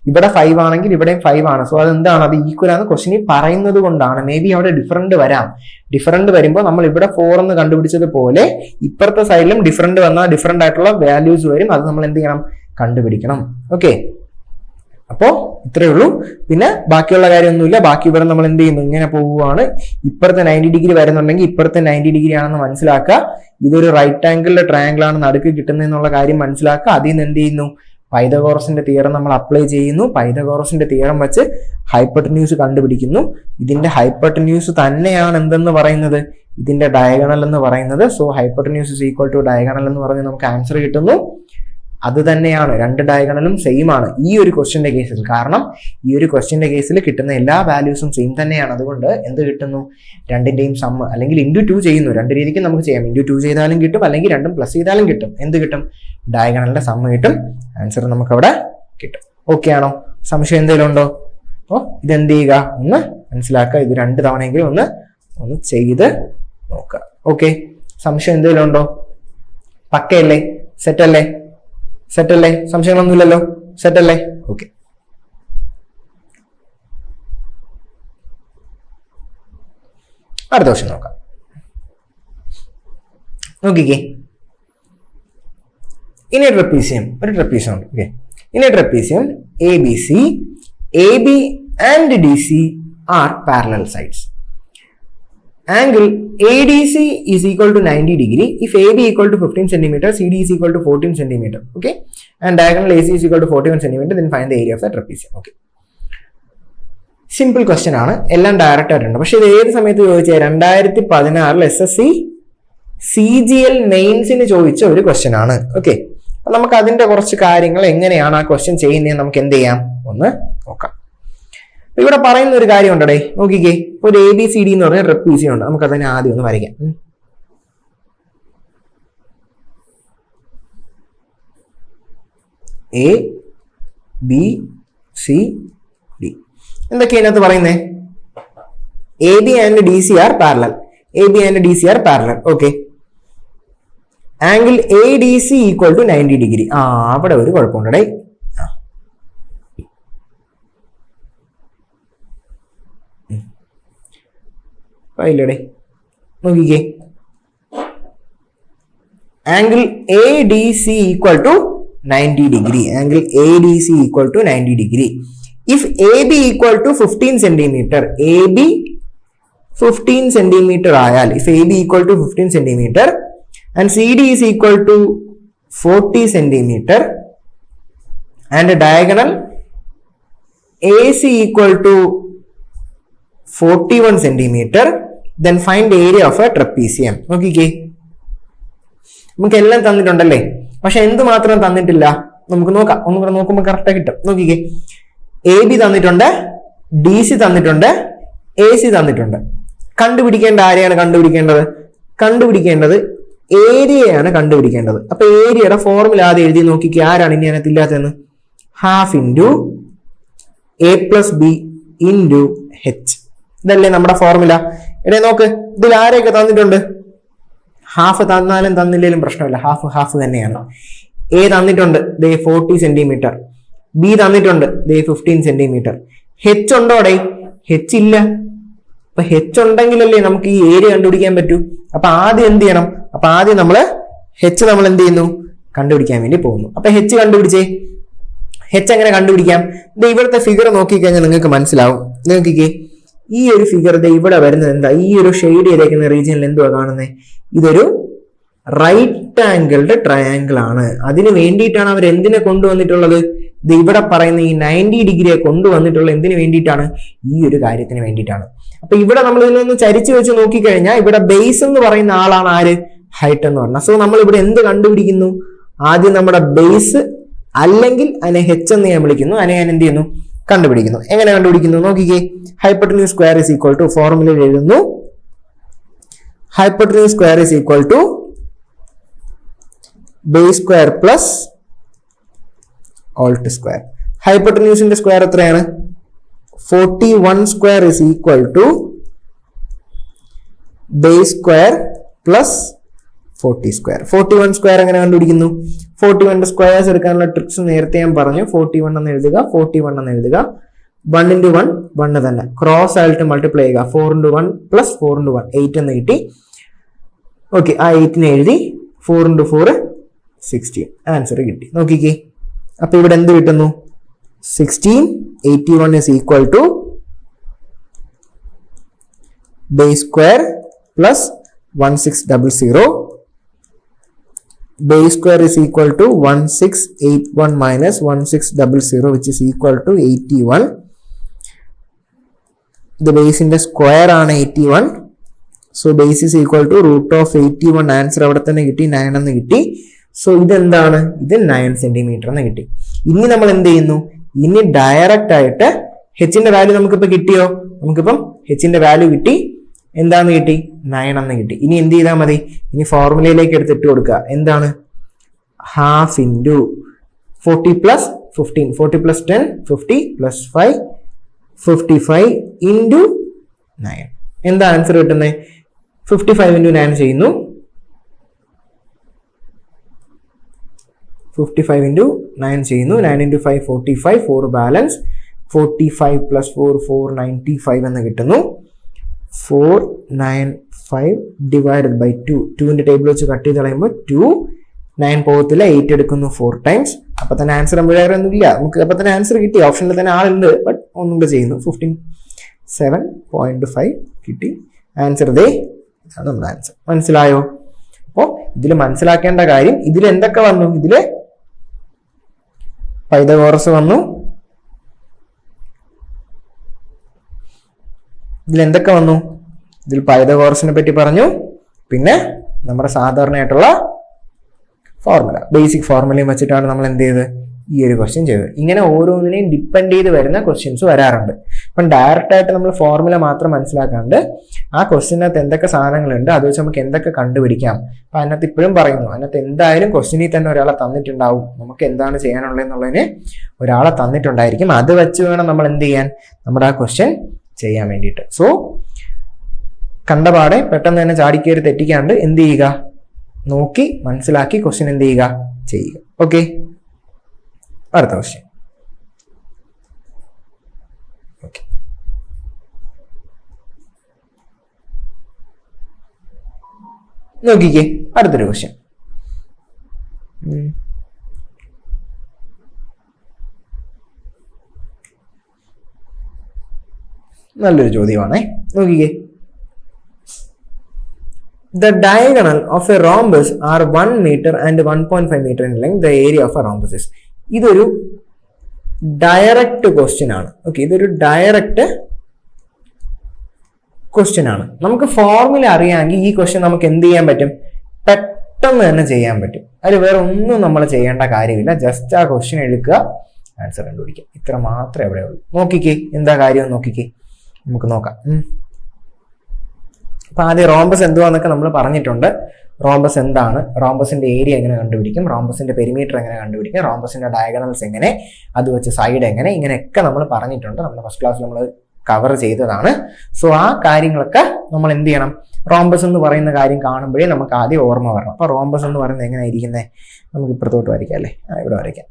ഇവിടെ 5 ആണെങ്കിൽ ഇവിടെയും 5 ആണ്. സോ അതെന്താണ്? അത് ഈക്വൽ ആണെന്ന് ക്വസ്റ്റ്യനിൽ പറയുന്നത് കൊണ്ടാണ്. മേ ബി അവിടെ ഡിഫറൻറ്റ് വരാം. ഡിഫറൻറ്റ് വരുമ്പോൾ നമ്മൾ ഇവിടെ 4 എന്ന് കണ്ടുപിടിച്ചതുപോലെ ഇപ്പുറത്തെ സൈഡിലും ഡിഫറൻറ്റ് വന്നാൽ ഡിഫറൻറ്റ് ആയിട്ടുള്ള വാല്യൂസ് വരും. അത് നമ്മൾ എന്ത് ചെയ്യണം? കണ്ടുപിടിക്കണം. ഓക്കെ, അപ്പോ ഇത്രയേ ഉള്ളൂ. പിന്നെ ബാക്കിയുള്ള കാര്യമൊന്നുമില്ല. ബാക്കി ഇവിടെ നമ്മൾ എന്ത് ചെയ്യുന്നു? ഇങ്ങനെ പോവുകയാണ്. ഇപ്പുറത്തെ 90 ഡിഗ്രി വരുന്നുണ്ടെങ്കിൽ ഇപ്പുറത്തെ 90 ഡിഗ്രി ആണെന്ന് മനസ്സിലാക്കുക. ഇതൊരു റൈറ്റ് ആംഗിളിലെ ട്രയാംഗിൾ ആണ് നടുക്ക് കിട്ടുന്നതെന്നുള്ള കാര്യം മനസ്സിലാക്കുക. അതിൽ നിന്ന് എന്ത് ചെയ്യുന്നു? പൈതഗോറസിന്റെ തിയറം നമ്മൾ അപ്ലൈ ചെയ്യുന്നു. പൈതഗോറസിന്റെ തിയറം വെച്ച് ഹൈപ്പോട്ടന്യൂസ് കണ്ടുപിടിക്കുന്നു. ഇതിന്റെ ഹൈപ്പോട്ടന്യൂസ് തന്നെയാണ് എന്തെന്ന് പറയുന്നത്? ഇതിന്റെ ഡയഗണൽ എന്ന് പറയുന്നത്. So hypotenuse is equal to diagonal എന്ന് പറഞ്ഞ് നമുക്ക് ആൻസർ കിട്ടുന്നു. അത് തന്നെയാണ്, രണ്ട് ഡയഗണലും സെയിം ആണ് ഈ ഒരു ക്വസ്റ്റ്യന്റെ കേസിൽ. കാരണം ഈ ഒരു ക്വസ്റ്റ്യന്റെ കേസിൽ കിട്ടുന്ന എല്ലാ വാല്യൂസും സെയിം തന്നെയാണ്. അതുകൊണ്ട് എന്ത് കിട്ടുന്നു? രണ്ടിന്റെയും സം അല്ലെങ്കിൽ ഇൻറ്റു 2 ചെയ്യുന്നു. രണ്ട് രീതിക്ക് നമുക്ക് ചെയ്യാം. ഇൻറ്റു 2 ചെയ്താലും കിട്ടും, അല്ലെങ്കിൽ രണ്ടും പ്ലസ് ചെയ്താലും കിട്ടും. എന്ത് കിട്ടും? ഡയഗണലിന്റെ സം കിട്ടും. ആൻസർ നമുക്ക് അവിടെ കിട്ടും. ഓക്കെ ആണോ? സംശയം എന്തെങ്കിലും ഉണ്ടോ? അപ്പോൾ ഇതെന്ത് ചെയ്യുക? ഒന്ന് മനസ്സിലാക്കുക. ഇത് 2 തവണയെങ്കിലും ഒന്ന് ചെയ്ത് നോക്കുക. ഓക്കെ, സംശയം എന്തെങ്കിലും ഉണ്ടോ? പക്കയല്ലേ? സെറ്റല്ലേ? സെറ്റല്ലേ? സംശയങ്ങളൊന്നുമില്ലല്ലോ? സെറ്റല്ലേ? ഓക്കെ, അടുത്ത ക്വസ്റ്റ്യൻ നോക്കാം. നോക്കിക്കേ, ഇൻ എ ട്രപ്പീസിയം, ഒരു ട്രപ്പീസിയം ഉണ്ട്. Okay, in A trapezium ABC, AB and DC are parallel sides. Angle ADC is equal to 90 degree if AB equal to 15 centimeter, CD is equal to 14 centimeter. Okay, and diagonal AC is equal to 41 centimeter. Then find the area of the trapezium. Okay, simple question ആണ്, എല്ലാം direct ആയിട്ടുണ്ട്. പക്ഷെ ഇത് ഏത് സമയത്ത് ചോദിച്ചാൽ 2016 SSC CGL മെയിൻസിന് ചോദിച്ച ഒരു ക്വസ്റ്റ്യൻ ആണ്. ഓക്കെ, അപ്പൊ നമുക്ക് അതിന്റെ കുറച്ച് കാര്യങ്ങൾ എങ്ങനെയാണ് ആ ക്വസ്റ്റ്യൻ ചെയ്യുന്നത് നമുക്ക് എന്ത് ചെയ്യാം? ഒന്ന് നോക്കാം. ഇവിടെ പറയുന്ന ഒരു കാര്യം ഉണ്ടേ, നോക്കിക്കേ. ഒരു ABCD എന്ന് പറഞ്ഞ ട്രപ്പീസിയം ഉണ്ട്. നമുക്ക് അതിനെ ആദ്യം ഒന്ന് വരയ്ക്കാം. ABCD എന്തൊക്കെയാണ് ഇതിനകത്ത് പറയുന്നത്? AB and DC are parallel. AB and DC are parallel. Okay. Angle ADC equal to 90 degree. അവിടെ ഒരു കുഴപ്പമുണ്ടേ. ഇല്ലടേ, നോക്കിക്കേ. Angle ADC equal to 90 degree. Angle ADC equal to 90 degree. If AB equal to 15 centimeter, AB 15 centimeter ആയാൽ, if AB equal to 15 centimeter and CD is equal to 40 centimeter and diagonal AC equal to 41 centimeter, then find the area of a trapezium. നോക്കിക്കേ, നമുക്ക് എല്ലാം തന്നിട്ടുണ്ടല്ലേ, പക്ഷെ എന്ത് മാത്രം തന്നിട്ടില്ല? നമുക്ക് നോക്കാം, ഒന്നുകൂടെ നോക്കുമ്പോൾ കറക്റ്റ് കിട്ടും. നോക്കിക്കേ, AB തന്നിട്ടുണ്ട്, DC തന്നിട്ടുണ്ട്, AC തന്നിട്ടുണ്ട്. കണ്ടുപിടിക്കേണ്ട ആരെയാണ് കണ്ടുപിടിക്കേണ്ടത് ഏരിയയാണ് കണ്ടുപിടിക്കേണ്ടത്. അപ്പൊ ഏരിയയുടെ ഫോർമുല ആദ്യം എഴുതി നോക്കിക്കേ, ആരാണ് ഇനി അതിനകത്ത് ഇല്ലാത്തതെന്ന്. Half into A+B into H. ഇതല്ലേ നമ്മുടെ ഫോർമുല. ഇവിടെ നോക്ക്, ഇതിൽ ആരെയൊക്കെ തന്നിട്ടുണ്ട്? ഹാഫ് തന്നാലും തന്നില്ലേലും പ്രശ്നമില്ല, ഹാഫ് തന്നെയാണ്. A തന്നിട്ടുണ്ട്, ദേ 40 സെന്റിമീറ്റർ. B തന്നിട്ടുണ്ട്, ദേ 15 സെന്റിമീറ്റർ. H ഉണ്ടോ അവിടെ? H ഇല്ല. അപ്പൊ H ഉണ്ടെങ്കിലല്ലേ നമുക്ക് ഈ ഏരിയ കണ്ടുപിടിക്കാൻ പറ്റൂ. അപ്പൊ ആദ്യം എന്ത് ചെയ്യണം? അപ്പൊ ആദ്യം നമ്മൾ H നമ്മൾ എന്ത് ചെയ്യുന്നു? കണ്ടുപിടിക്കാൻ വേണ്ടി പോകുന്നു. അപ്പൊ H കണ്ടുപിടിച്ചേ. H എങ്ങനെ കണ്ടുപിടിക്കാം? ഇത് ഇവിടുത്തെ ഫിഗർ നോക്കിക്കഴിഞ്ഞാൽ നിങ്ങൾക്ക് മനസ്സിലാവും. നോക്കിക്കേ, ഈ ഒരു ഫിഗർ ഇവിടെ വരുന്നത് എന്താ? ഈ ഒരു ഷെയ്ഡ് ചെയ്തേക്കുന്ന റീജിയനിൽ എന്തുവാ കാണുന്നത്? ഇതൊരു റൈറ്റ് ആംഗിൾഡ് ട്രയാങ്കിൾ ആണ്. അതിന് വേണ്ടിയിട്ടാണ് അവർ എന്തിനെ കൊണ്ടുവന്നിട്ടുള്ളത്? ഇത് ഇവിടെ പറയുന്ന ഈ 90 ഡിഗ്രിയെ കൊണ്ടുവന്നിട്ടുള്ള എന്തിനു വേണ്ടിയിട്ടാണ്? ഈ ഒരു കാര്യത്തിന് വേണ്ടിയിട്ടാണ്. അപ്പൊ ഇവിടെ നമ്മൾ ഇതിനൊന്ന് ചരിച്ചു വെച്ച് നോക്കിക്കഴിഞ്ഞാൽ ഇവിടെ ബേസ് എന്ന് പറയുന്ന ആളാണ് ആര്? ഹൈറ്റ് എന്ന് പറഞ്ഞാൽ. സോ നമ്മൾ ഇവിടെ എന്ത് കണ്ടുപിടിക്കുന്നു? ആദ്യം നമ്മുടെ ബേസ് അല്ലെങ്കിൽ അതിനെ H എന്ന് ഞാൻ വിളിക്കുന്നു, അതിനെ ഞാൻ എന്ത് ചെയ്യുന്നു? കണ്ടുപിടിക്കുന്നു. എങ്ങനെ കണ്ടുപിടിക്കുന്നു? നോക്കിക്കേ, hypotenuse square is equal to, ഫോർമുലയിൽ എഴുതുന്നു, hypotenuse square is equal to base square plus alt square. ഹൈപ്പോട്ടന്യൂസിന്റെ സ്ക്വയർ എത്രയാണ്? 41 square is equal to base square plus 40 square. 41 square എങ്ങനെ കണ്ടുപിടിക്കുന്നു? 41 സ്ക്വയേഴ്സ് എടുക്കാനുള്ള ട്രിക്സ് നേരത്തെ ഞാൻ പറഞ്ഞു. 41 എന്ന് എഴുതുക, 41 എന്ന് എഴുതുക. 1 into 1 1 തന്നെ, ക്രോസ് ആയിട്ട് മൾട്ടിപ്ലൈ ചെയ്യുക. 4 into 1 പ്ലസ് 4 into 1 8 എന്ന് കിട്ടി. ഓക്കെ, ആ 8നെ എഴുതി. 4 into 4 16, ആൻസർ കിട്ടി. നോക്കിക്കേ, അപ്പൊ ഇവിടെ എന്ത് കിട്ടുന്നു? 16. 81 is equal to base square plus 1600. Base square is equal to 1681 minus 1600, which is equal to 81. The base in the square ആണ് 81. So base is equal to root of 81. Answer അവിടെ തന്നെ കിട്ടി, 9 എന്ന് കിട്ടി. സോ ഇതെന്താണ്? ഇത് 9 സെന്റിമീറ്റർ എന്ന് കിട്ടി. ഇനി നമ്മൾ എന്ത് ചെയ്യുന്നു? ഇനി ഡയറക്റ്റ് ആയിട്ട് Hന്റെ വാല്യൂ നമുക്കിപ്പോ കിട്ടിയോ? നമുക്കിപ്പം Hന്റെ വാല്യൂ കിട്ടി. എന്താന്ന് കിട്ടി? 9 എന്ന് കിട്ടി. ഇനി എന്ത് ചെയ്താൽ മതി? ഇനി ഫോർമുലയിലേക്ക് എടുത്തിട്ട് കൊടുക്കുക. എന്താണ്? Half into 40 plus 15, 40 plus 10 50 plus 5 55 into 9. എന്താ ആൻസർ കിട്ടുന്നത്? 55 ഇൻറ്റു 9 ചെയ്യുന്നു. 55 ഇൻറ്റു 9 ചെയ്യുന്നു. 9 ഇൻറ്റു 5 45, 4 ബാലൻസ്, 45 പ്ലസ് 4 495 എന്ന് കിട്ടുന്നു. 495 ഡിവൈഡഡ് ബൈ 2. 2ന്റെ ടേബിൾ വെച്ച് കട്ട് ചെയ്ത് കളയുമ്പോൾ 2, 9 പോകത്തില്ല, 8 എടുക്കുന്നു 4 ടൈംസ്. അപ്പൊ തന്നെ ആൻസർ വേറെ ഒന്നുമില്ല, നമുക്ക് അപ്പൊ തന്നെ ആൻസർ കിട്ടി. ഓപ്ഷനിൽ തന്നെ ആളുണ്ട്, ബട്ട് ഒന്നുകൂടെ ചെയ്യുന്നു. 57.5 കിട്ടി. ആൻസർ ദേ, ഇതാണ് നമ്മുടെ ആൻസർ. മനസ്സിലായോ? അപ്പോൾ ഇതിൽ മനസ്സിലാക്കേണ്ട കാര്യം, ഇതിൽ എന്തൊക്കെ വന്നു? ഇതില് പൈതഗോറസ് വന്നു. ഇതിൽ എന്തൊക്കെ വന്നു? ഇതിൽ പൈതഗോറസിനെ പറ്റി പറഞ്ഞു. പിന്നെ നമ്മുടെ സാധാരണയായിട്ടുള്ള ഫോർമുല, ബേസിക് ഫോർമുലയും വെച്ചിട്ടാണ് നമ്മൾ എന്ത് ചെയ്തത്? ഈ ഒരു ക്വസ്റ്റ്യൻ ചെയ്തത്. ഇങ്ങനെ ഓരോന്നിനെയും ഡിപ്പെൻഡ് ചെയ്ത് വരുന്ന ക്വസ്റ്റ്യൻസ് വരാറുണ്ട്. അപ്പം ഡയറക്റ്റ് ആയിട്ട് നമ്മൾ ഫോർമുല മാത്രം മനസ്സിലാക്കാണ്ട് ആ ക്വസ്റ്റിനകത്ത് എന്തൊക്കെ സാധനങ്ങളുണ്ട് അത് വെച്ച് നമുക്ക് എന്തൊക്കെ കണ്ടുപിടിക്കാം. അപ്പൊ അതിനകത്ത് ഇപ്പോഴും പറയുന്നു, അതിനകത്ത് എന്തായാലും ക്വസ്റ്റിനിൽ തന്നെ ഒരാളെ തന്നിട്ടുണ്ടാവും, നമുക്ക് എന്താണ് ചെയ്യാനുള്ളതെന്നുള്ളതിന് ഒരാളെ തന്നിട്ടുണ്ടായിരിക്കും. അത് വെച്ച് വേണം നമ്മൾ എന്ത് ചെയ്യാൻ, നമ്മുടെ ആ ക്വസ്റ്റ്യൻ ചെയ്യാൻ വേണ്ടിയിട്ട്. സോ കണ്ടപാടെ പെട്ടെന്ന് തന്നെ ചാടിക്കേറി തെറ്റിക്കാണ്ട് എന്ത് ചെയ്യുക, നോക്കി മനസ്സിലാക്കി ക്വസ്റ്റ്യൻ എന്ത് ചെയ്യുക, ചെയ്യുക. ഓക്കെ, അടുത്ത ക്വസ്റ്റ്യൻ. ഓക്കെ, നോക്കിക്കേ അടുത്തൊരു ക്വസ്റ്റ്യൻ. നല്ലൊരു ചോദ്യമാണേ, നോക്കിക്കേ. The diagonal of a rhombus are 1 meter and 1.5 meter in length. The area of a rhombus is. ഇതൊരു ഡയറക്റ്റ് ക്വസ്റ്റ്യൻ ആണ്. ഓക്കെ, ഇതൊരു ഡയറക്റ്റ് ക്വസ്റ്റ്യൻ ആണ്. നമുക്ക് ഫോർമുല അറിയാമെങ്കിൽ ഈ ക്വസ്റ്റ്യൻ നമുക്ക് എന്ത് ചെയ്യാൻ പറ്റും, പെട്ടെന്ന് തന്നെ ചെയ്യാൻ പറ്റും. അതിൽ വേറെ ഒന്നും നമ്മൾ ചെയ്യേണ്ട കാര്യമില്ല. ജസ്റ്റ് ആ ക്വസ്റ്റ്യൻ എടുക്കുക, ആൻസർ കണ്ടുപിടിക്കുക. ഇത്ര മാത്രമേ അവിടെ ഉള്ളൂ. നോക്കിക്കേ എന്താ കാര്യം നോക്കിക്കേ, നമുക്ക് നോക്കാം. അപ്പൊ ആദ്യം റോംബസ് എന്തുവാന്നൊക്കെ നമ്മൾ പറഞ്ഞിട്ടുണ്ട്. റോംബസ് എന്താണ്, റോംബസിന്റെ ഏരിയ എങ്ങനെ കണ്ടുപിടിക്കും, റോംബസിന്റെ പെരിമീറ്റർ എങ്ങനെ കണ്ടുപിടിക്കും, റോംബസിന്റെ ഡയഗണൽസ് എങ്ങനെ, അത് വെച്ച് സൈഡ് എങ്ങനെ, ഇങ്ങനെയൊക്കെ നമ്മൾ പറഞ്ഞിട്ടുണ്ട്. നമ്മൾ ഫസ്റ്റ് ക്ലാസ്സിൽ നമ്മൾ കവർ ചെയ്തതാണ്. സോ ആ കാര്യങ്ങളൊക്കെ നമ്മൾ എന്ത് ചെയ്യണം, റോംബസ് എന്ന് പറയുന്ന കാര്യം കാണുമ്പോഴേ നമുക്ക് ആദ്യം ഓർമ്മ വരണം. അപ്പൊ റോംബസ് എന്ന് പറയുന്നത് എങ്ങനെ ഇരിക്കുന്നത്, നമുക്ക് ഇപ്പുറത്തോട്ട് വരയ്ക്കാം അല്ലേ, ഇവിടെ വരയ്ക്കാം.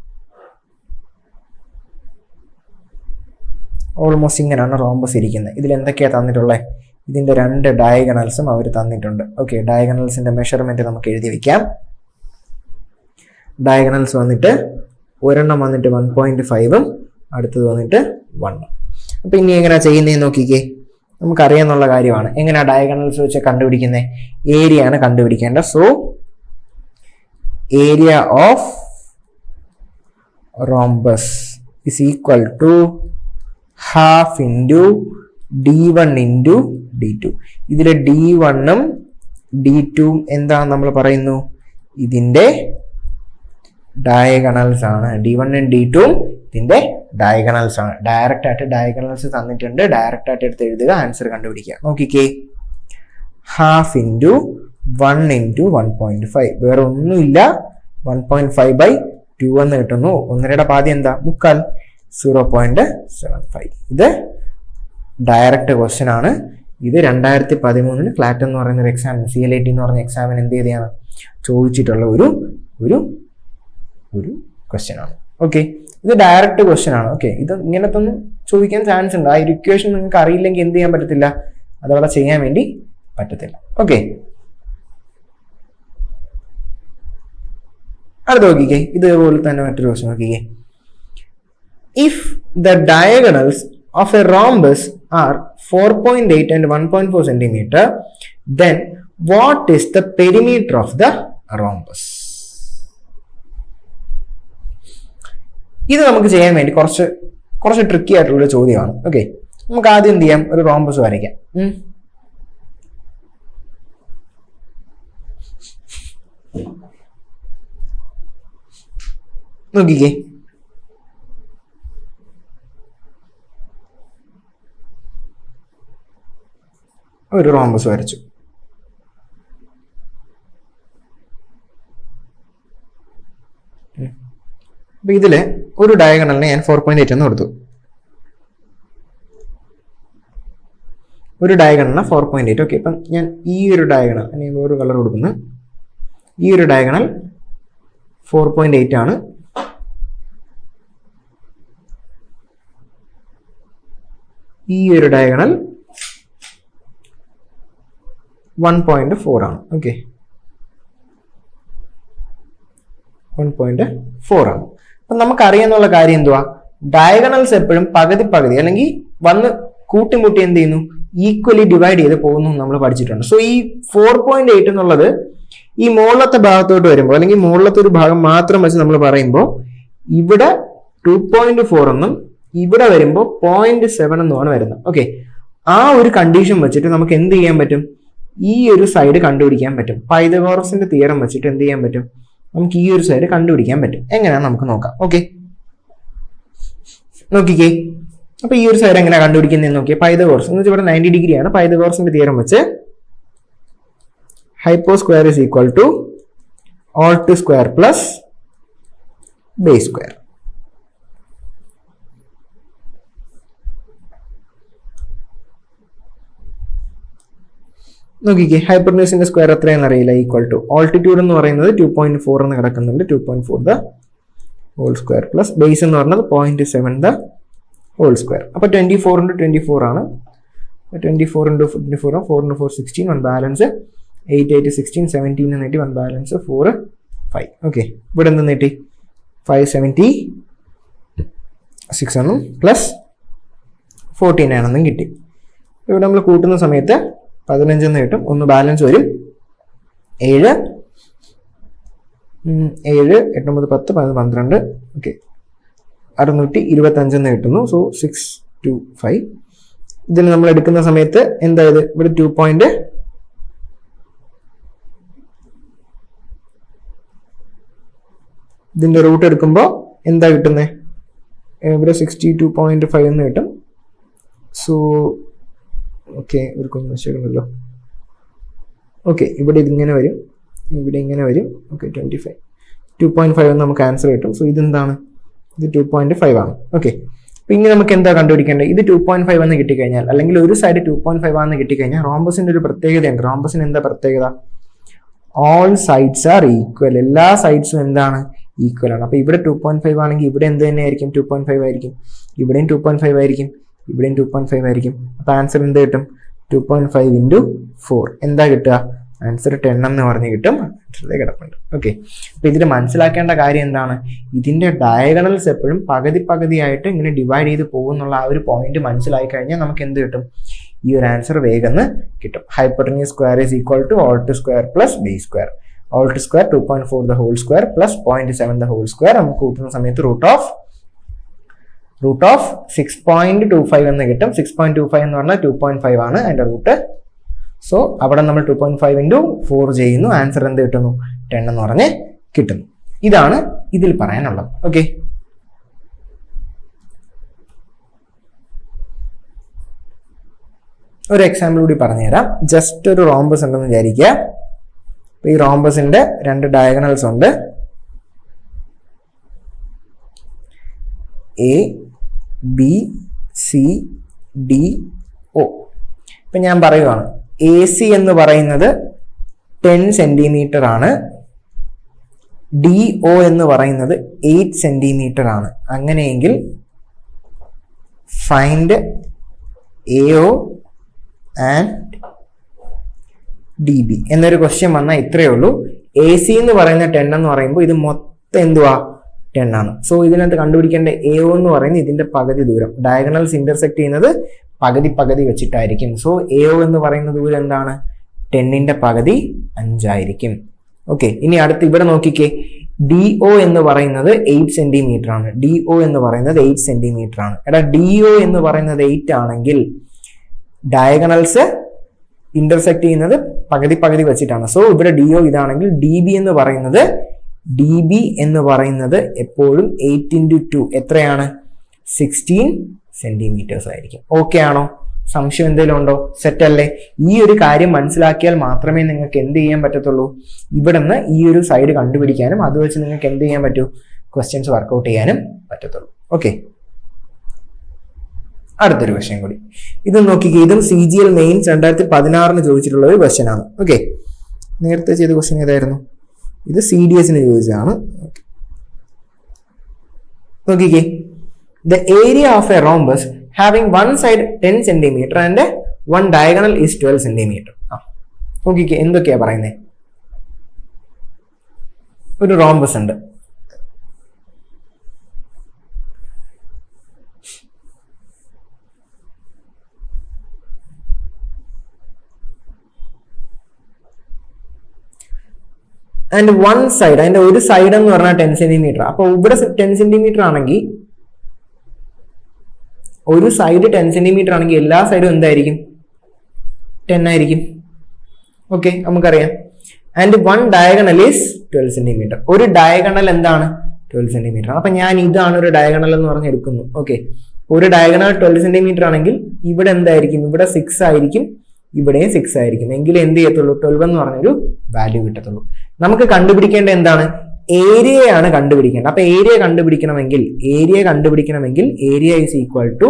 ഓൾമോസ്റ്റ് ഇങ്ങനെയാണ് റോംബസ് ഇരിക്കുന്നത്. ഇതിൽ എന്തൊക്കെയാണ് തന്നിട്ടുള്ളത്, ഇതിന്റെ 2 ഡയഗണൽസും അവർ തന്നിട്ടുണ്ട്. ഓക്കെ, ഡയഗണൽസിന്റെ മെഷർമെന്റ് നമുക്ക് എഴുതി വെക്കാം. ഡയഗണൽസ് വന്നിട്ട് ഒരെണ്ണം വന്നിട്ട് 1.5ഉം അടുത്തത് വന്നിട്ട് 1. അപ്പൊ ഇനി എങ്ങനെയാ ചെയ്യുന്നതെന്ന് നോക്കിക്കേ. നമുക്കറിയാന്നുള്ള കാര്യമാണ് എങ്ങനെയാ ഡയഗണൽസ് വെച്ച് കണ്ടുപിടിക്കുന്നത്, ഏരിയ ആണ് കണ്ടുപിടിക്കേണ്ടത്. So area of rhombus is equal to half into d1 into d2. ഇതിലെ d1ഉം d2ഉം എന്താ നമ്മൾ പറയുന്നു, ഇതിന്റെ ഡയഗണൽസ് ആണ്. d1ഉം d2ഉം ഇതിന്റെ ഡയഗണൽസ് ആണ്. ഡയറക്റ്റ് ആയിട്ട് ഡയഗണൽസ് തന്നിട്ടുണ്ട്, ഡയറക്റ്റ് ആയിട്ട് എടുത്ത് എഴുതുക, ആൻസർ കണ്ടുപിടിക്കുക. നോക്കിക്കേ, ഹാഫ് ഇൻറ്റു 1 ഇൻറ്റു 1.5, വേറെ ഒന്നുമില്ല, 1.5/2 എന്ന് കിട്ടുന്നു. 1.5യുടെ പാതി എന്താ, 3/4, 0.75. ഇത് ഡയറക്റ്റ് ക്വസ്റ്റ്യൻ ആണ്. ഇത് 2013 ക്ലാറ്റ് എന്ന് പറയുന്ന ഒരു എക്സാമിന്, CLAT എന്ന് പറഞ്ഞ എക്സാമിന് എന്ത് ചെയ്താണ് ചോദിച്ചിട്ടുള്ള ഒരു ഒരു ഒരു ക്വസ്റ്റ്യൻ ആണ്. ഓക്കെ, ഇത് ഡയറക്റ്റ് ക്വസ്റ്റ്യൻ ആണ്. ഓക്കെ, ഇത് ഇങ്ങനത്തെ ഒന്നും ചോദിക്കാൻ ചാൻസ് ഉണ്ട്. ആ ഒരു ഇക്വേഷൻ നിങ്ങൾക്ക് അറിയില്ലെങ്കിൽ എന്ത് ചെയ്യാൻ പറ്റത്തില്ല, അതവിടെ ചെയ്യാൻ വേണ്ടി പറ്റത്തില്ല. ഓക്കെ, അടുത്ത് നോക്കിക്കേ, ഇതേപോലെ തന്നെ മറ്റൊരു ക്വസ്റ്റ്യൻ നോക്കിക്കേ. If the diagonals of a rhombus are 4.8 and 1.4 centimeter, then what is the perimeter of the rhombus? ഇത് നമുക്ക് ചെയ്യാൻ വേണ്ടി കുറച്ച് ട്രിക്കി ആയിട്ടുള്ള ചോദ്യമാണ്. ഓക്കെ, നമുക്ക് ആദ്യം എന്ത് ചെയ്യാം, ഒരു റോംബസ് വരയ്ക്കാം. നോക്കിക്കേ, ഒരു റോംബസ് വരച്ചു. അപ്പൊ ഇതില് ഒരു ഡയഗണലിന് ഞാൻ 4.8 എന്ന് കൊടുത്തു. ഒരു ഡയഗണലിന് 4.8. ഓക്കെ, ഇപ്പം ഞാൻ ഈ ഒരു ഡയഗണൽ ഒരു കളർ കൊടുക്കുന്നു. ഈ ഒരു ഡയഗണൽ 4.8 ആണ്. ഈ ഒരു ഡയഗണൽ 1.4 ആണ്. ഓക്കെ, 1.4 ആണ്. അപ്പൊ നമുക്കറിയാന്നുള്ള കാര്യം എന്തുവാ, ഡയഗണൽസ് എപ്പോഴും പകുതി പകുതി അല്ലെങ്കിൽ വന്ന് കൂട്ടിമുട്ടി എന്ത് ചെയ്യുന്നു, ഈക്വലി ഡിവൈഡ് ചെയ്ത് പോകുന്നു നമ്മൾ പഠിച്ചിട്ടുണ്ട്. സോ ഈ 4.8 എന്നുള്ളത് ഈ മുകളിലത്തെ ഭാഗത്തോട്ട് വരുമ്പോൾ അല്ലെങ്കിൽ മുകളിലത്തെ ഒരു ഭാഗം മാത്രം വെച്ച് നമ്മൾ പറയുമ്പോൾ ഇവിടെ 2.4 എന്നും ഇവിടെ വരുമ്പോൾ 0.7 എന്നുമാണ് വരുന്നത്. ഓക്കെ, ആ ഒരു കണ്ടീഷൻ വെച്ചിട്ട് നമുക്ക് എന്ത് ചെയ്യാൻ പറ്റും, ഈ ഒരു സൈഡ് കണ്ടുപിടിക്കാൻ പറ്റും. പൈതഗോറസിന്റെ തിയറം വെച്ചിട്ട് എന്ത് ചെയ്യാൻ പറ്റും, നമുക്ക് ഈ ഒരു സൈഡ് കണ്ടുപിടിക്കാൻ പറ്റും. എങ്ങനെയാണെന്ന് നമുക്ക് നോക്കാം. ഓക്കെ, നോക്കിക്കേ, അപ്പോൾ ഈ ഒരു സൈഡ് എങ്ങനെ കണ്ടുപിടിക്കുന്നതെന്ന് നോക്കിയാൽ പൈതഗോറസ് എന്ന് വെച്ചാൽ ഇവിടെ 90 ഡിഗ്രിയാണ്. പൈതഗോറസിന്റെ തിയറം വെച്ച് hypo square is equal to alt square plus base square. നോക്കിക്കേ, ഹൈപ്പോട്ടന്യൂസിന്റെ സ്ക്വയർ എത്രയാണെന്ന് അറിയില്ല. ഈക്വൽ ടു ഓൾട്ടിറ്റ്യൂഡ് എന്ന് പറയുന്നത് 2.4 എന്ന് കിടക്കുന്നുണ്ട്. 2.4 the whole square plus base എന്ന് പറയുന്നത് 0.7 ദ ഹോൾ സ്ക്വയർ. അപ്പോൾ 24 × 24 ആണ്. 24 × 24 4 × 4 16, 1 ബാലൻസ് 8 8 16 17 എന്ന് നീട്ടി, 1 ബാലൻസ് 4 5. ഓക്കെ, ഇവിടെ എന്ത് നീട്ടി 576 എന്നും പ്ലസ് 49 ആണെന്നും കിട്ടി. ഇവിടെ നമ്മൾ കൂട്ടുന്ന സമയത്ത് 15 എന്ന് കിട്ടും. 1 ബാലൻസ് വരും 7 7 8 9 10 12. ഓക്കെ, 625 എന്ന് കിട്ടുന്നു. സോ 625. ഇതിൽ നമ്മൾ എടുക്കുന്ന സമയത്ത് എന്തായത് ഇവിടെ 2 പോയിന്റ് ഇതിന്റെ റൂട്ട് എടുക്കുമ്പോൾ എന്താ കിട്ടുന്നത്? ഇവിടെ 62.5 എന്ന് കിട്ടും. സോ ഓക്കെ, ഒരു കുഞ്ഞു മിസ്റ്റേക്കുണ്ടല്ലോ. ഓക്കെ, ഇവിടെ ഇതിങ്ങനെ വരും, ഇവിടെ ഇങ്ങനെ വരും. ഓക്കെ, 25 2.5 എന്ന് നമുക്ക് ആൻസർ കിട്ടും. സോ ഇതെന്താണ്? ഇത് 2.5 ആണ്. ഓക്കെ, അപ്പോൾ ഇനി നമുക്ക് എന്താ കണ്ടുപിടിക്കേണ്ടത്? ഇത് 2.5 എന്ന് കിട്ടിക്കഴിഞ്ഞാൽ, അല്ലെങ്കിൽ ഒരു സൈഡ് 2.5 ആണെന്ന് കിട്ടിക്കഴിഞ്ഞാൽ റോംബസിന്റെ ഒരു പ്രത്യേകതയുണ്ട്. റോംബസിന് എന്താ പ്രത്യേകത? All sides are equal. എല്ലാ സൈഡ്സും എന്താണ്? ഈക്വൽ ആണ്. അപ്പോൾ ഇവിടെ 2.5 ആണെങ്കിൽ ഇവിടെ എന്ത് തന്നെ ആയിരിക്കും? 2.5 ആയിരിക്കും. ഇവിടെയും 2.5 ആയിരിക്കും, ഇവിടെയും 2.5 ആയിരിക്കും. അപ്പോൾ ആൻസർ എന്ത് കിട്ടും? 2.5 × 4 എന്താ കിട്ടുക? ആൻസർ 10 എന്ന് പറഞ്ഞ് കിട്ടും. ആൻസറിലേക്ക് കിടപ്പുണ്ട്. ഓക്കെ, അപ്പോൾ ഇതിൽ മനസ്സിലാക്കേണ്ട കാര്യം എന്താണ്? ഇതിന്റെ ഡയഗണൽസ് എപ്പോഴും പകുതി പകുതിയായിട്ട് ഇങ്ങനെ ഡിവൈഡ് ചെയ്ത് പോകുന്നുള്ള ആ ഒരു പോയിന്റ് മനസ്സിലായി കഴിഞ്ഞാൽ നമുക്ക് എന്ത് കിട്ടും? ഈ ഒരു ആൻസർ വേഗം കിട്ടും. Hypotenuse square is equal to alt square plus base square. Alt square 2.4 the whole square plus 0.7 the whole square. നമുക്ക് കൂട്ടുന്ന സമയത്ത് റൂട്ട് ഓഫ് 6.25 എന്ന് കിട്ടും. 6.25 എന്ന് പറഞ്ഞാൽ 2.5 ആണ് അതിന്റെ റൂട്ട്. സോ അവിടെ നമ്മൾ 2.5 × 4 ചെയ്യുന്നു. ആൻസർ എന്ത് കിട്ടുന്നു? 10 എന്ന് പറഞ്ഞ് കിട്ടുന്നു. ഇതാണ് ഇതിൽ പറയാനുള്ളത്. ഓക്കെ, ഒരു എക്സാമ്പിൾ കൂടി പറഞ്ഞുതരാം. ജസ്റ്റ് ഒരു റോംബസ് ഉണ്ടെന്ന് വിചാരിക്കുക. ഈ റോംബസിന്റെ 2 ഡയഗണൽസ് ഉണ്ട്. A B C D O. ഇപ്പൊ ഞാൻ പറയുവാണ് എ സി എന്ന് പറയുന്നത് 10 സെന്റിമീറ്റർ ആണ്, ഡി ഒ എന്ന് പറയുന്നത് 8 സെന്റിമീറ്റർ ആണ്. അങ്ങനെയെങ്കിൽ find A O and D B എന്നൊരു ക്വസ്റ്റ്യൻ വന്നാൽ ഇത്രയേ ഉള്ളൂ. എ സി എന്ന് പറയുന്ന 10 എന്ന് പറയുമ്പോൾ ഇത് മൊത്തം എന്തുവാ? 10 ആണ്. സോ ഇതിനകത്ത് കണ്ടുപിടിക്കേണ്ട എ ഒ എന്ന് പറയുന്നത് ഇതിന്റെ പകുതി ദൂരം. ഡയഗണൽസ് ഇന്റർസെക്ട് ചെയ്യുന്നത് പകുതി പകുതി വെച്ചിട്ടായിരിക്കും. സോ എ ഒ എന്ന് പറയുന്ന ദൂരം എന്താണ്? 10ന്റെ പകുതി 5 ആയിരിക്കും. ഓക്കെ, ഇനി അടുത്ത് ഇവിടെ നോക്കിക്കേ. ഡി ഒ എന്ന് പറയുന്നത് 8 സെന്റിമീറ്റർ ആണ്. ഡി ഒ എന്ന് പറയുന്നത് 8 സെന്റിമീറ്റർ ആണ്. എടാ, ഡി ഒ എന്ന് പറയുന്നത് 8 ആണെങ്കിൽ ഡയഗണൽസ് ഇന്റർസെക്ട് ചെയ്യുന്നത് പകുതി പകുതി വെച്ചിട്ടാണ്. സോ ഇവിടെ ഡി ഒ ഇതാണെങ്കിൽ ഡി ബി എന്ന് പറയുന്നത് എപ്പോഴും 8 × 2 എത്രയാണ്? 16 സെന്റിമീറ്റേഴ്സ് ആയിരിക്കും. ഓക്കെ ആണോ? സംശയം എന്തെങ്കിലും ഉണ്ടോ? സെറ്റ് അല്ലേ? ഈ ഒരു കാര്യം മനസ്സിലാക്കിയാൽ മാത്രമേ നിങ്ങൾക്ക് എന്ത് ചെയ്യാൻ പറ്റത്തുള്ളൂ? ഇവിടെ നിന്ന് ഈ ഒരു സൈഡ് കണ്ടുപിടിക്കാനും അത് വെച്ച് നിങ്ങൾക്ക് എന്ത് ചെയ്യാൻ പറ്റൂ? ക്വസ്റ്റ്യൻസ് വർക്ക്ഔട്ട് ചെയ്യാനും പറ്റത്തുള്ളൂ. ഓക്കെ, അടുത്തൊരു ക്വസ്റ്റ്യൻ കൂടി. ഇത് നോക്കിക്കേ. ഇതും CGL മെയിൻസ് 2016 ചോദിച്ചിട്ടുള്ള ഒരു ക്വസ്റ്റ്യൻ ആണ്. ഓക്കെ, നേരത്തെ ചെയ്ത ക്വസ്റ്റ്യൻ ഏതായിരുന്നു? ഇത് CDS ചോദിച്ചതാണ്. നോക്കിക്കേ. The area of a rhombus having one side 10 centimeter and one diagonal is 12 centimeter. നോക്കിക്കേ, എന്തൊക്കെയാ പറയുന്നത്? ഒരു റോംബസ് ഉണ്ട്. ആൻഡ് വൺ സൈഡ്, അതിന്റെ ഒരു സൈഡ് എന്ന് പറഞ്ഞാൽ 10 സെന്റിമീറ്റർ. അപ്പൊ ഇവിടെ 10 സെന്റിമീറ്റർ ആണെങ്കിൽ, ഒരു സൈഡ് 10 സെന്റിമീറ്റർ ആണെങ്കിൽ എല്ലാ സൈഡും എന്തായിരിക്കും? 10 ആയിരിക്കും. ഓക്കെ, നമുക്കറിയാം. And one diagonal is 12 centimetre. ഒരു ഡയഗണൽ എന്താണ്? 12 സെന്റിമീറ്റർ. അപ്പൊ ഞാൻ ഇതാണ് ഒരു ഡയഗണൽ എന്ന് പറഞ്ഞ് എടുക്കുന്നു. ഓക്കെ, ഒരു ഡയഗണൽ 12 സെന്റിമീറ്റർ ആണെങ്കിൽ ഇവിടെ എന്തായിരിക്കും, ഇവിടെ 6 ആയിരിക്കും, ഇവിടെയും 6 ആയിരിക്കും. എങ്കിലും എന്ത് ചെയ്യത്തുള്ളൂ, 12 എന്ന് പറഞ്ഞൊരു വാല്യൂ കിട്ടത്തുള്ളൂ. നമുക്ക് കണ്ടുപിടിക്കേണ്ട എന്താണ്, ഏരിയയാണ് കണ്ടുപിടിക്കേണ്ടത്. അപ്പൊ ഏരിയ കണ്ടുപിടിക്കണമെങ്കിൽ area is equal to